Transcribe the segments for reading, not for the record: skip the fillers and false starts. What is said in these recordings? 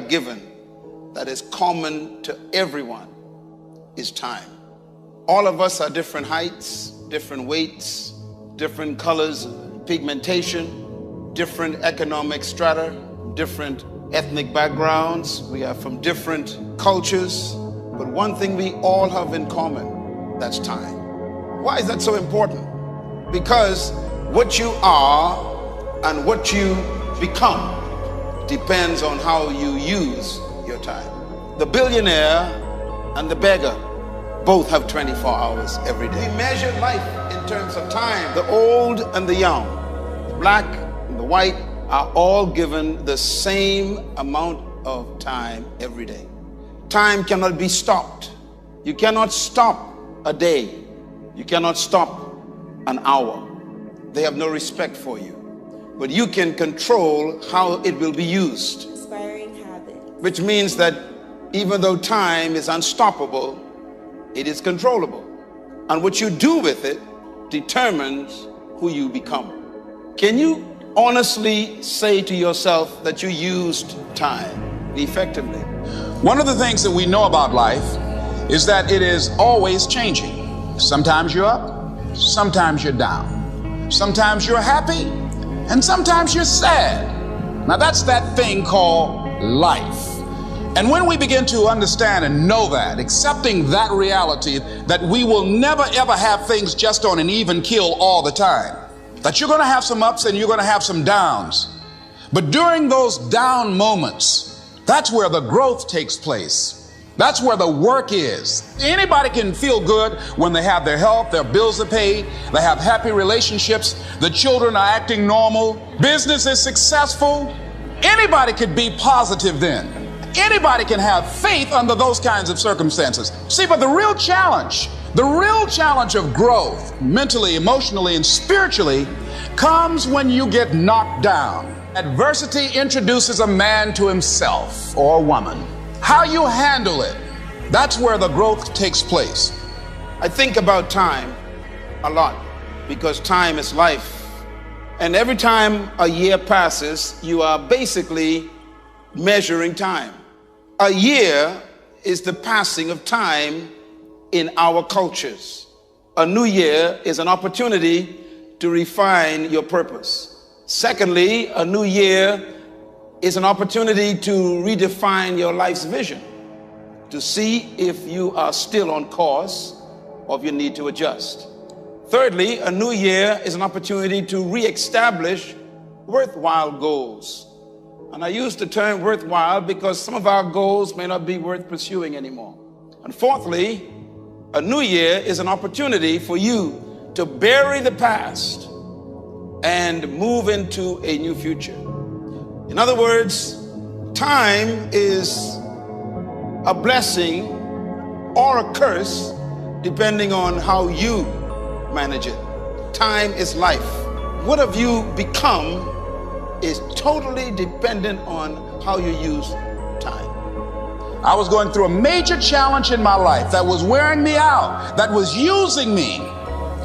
given that is common to everyone is time. All of us are different heights, different weights, different colors, pigmentation, different economic strata, different ethnic backgrounds. We are from different cultures, but one thing we all have in common, that's time. Why is that so important? Because what you are and what you become depends on how you use your time. The billionaire and the beggar both have 24 hours every day. We measure life in terms of time. The old and the young, the black and the white are all given the same amount of time every day. Time cannot be stopped. You cannot stop a day. You cannot stop an hour. They have no respect for you. But you can control how it will be used. Inspiring habit. Which means that even though time is unstoppable, it is controllable. And what you do with it determines who you become. Can you honestly say to yourself that you used time effectively? One of the things that we know about life is that it is always changing. Sometimes you're up, sometimes you're down. Sometimes you're happy, and sometimes you're sad. Now that's that thing called life. And when we begin to understand and know that, accepting that reality, that we will never ever have things just on an even keel all the time, that you're going to have some ups and you're going to have some downs. But during those down moments, that's where the growth takes place. That's where the work is. Anybody can feel good when they have their health, their bills are paid, they have happy relationships, the children are acting normal, business is successful. Anybody could be positive then. Anybody can have faith under those kinds of circumstances. See, but the real challenge of growth, mentally, emotionally, and spiritually, comes when you get knocked down. Adversity introduces a man to himself or a woman. How you handle it, that's where the growth takes place. I think about time a lot because time is life. And every time a year passes, you are basically measuring time. A year is the passing of time in our cultures. A new year is an opportunity to refine your purpose. Secondly, a new year is an opportunity to redefine your life's vision, to see if you are still on course or if you need to adjust. Thirdly, a new year is an opportunity to reestablish worthwhile goals. And I use the term worthwhile because some of our goals may not be worth pursuing anymore. And fourthly, a new year is an opportunity for you to bury the past and move into a new future. In other words, time is a blessing or a curse depending on how you manage it. Time is life. What have you become is totally dependent on how you use time. I was going through a major challenge in my life that was wearing me out, that was using me.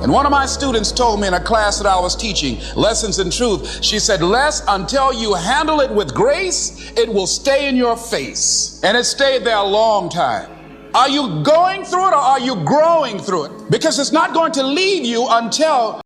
And one of my students told me in a class that I was teaching, Lessons in Truth, she said, Les, until you handle it with grace, it will stay in your face. And it stayed there a long time. Are you going through it or are you growing through it? Because it's not going to leave you until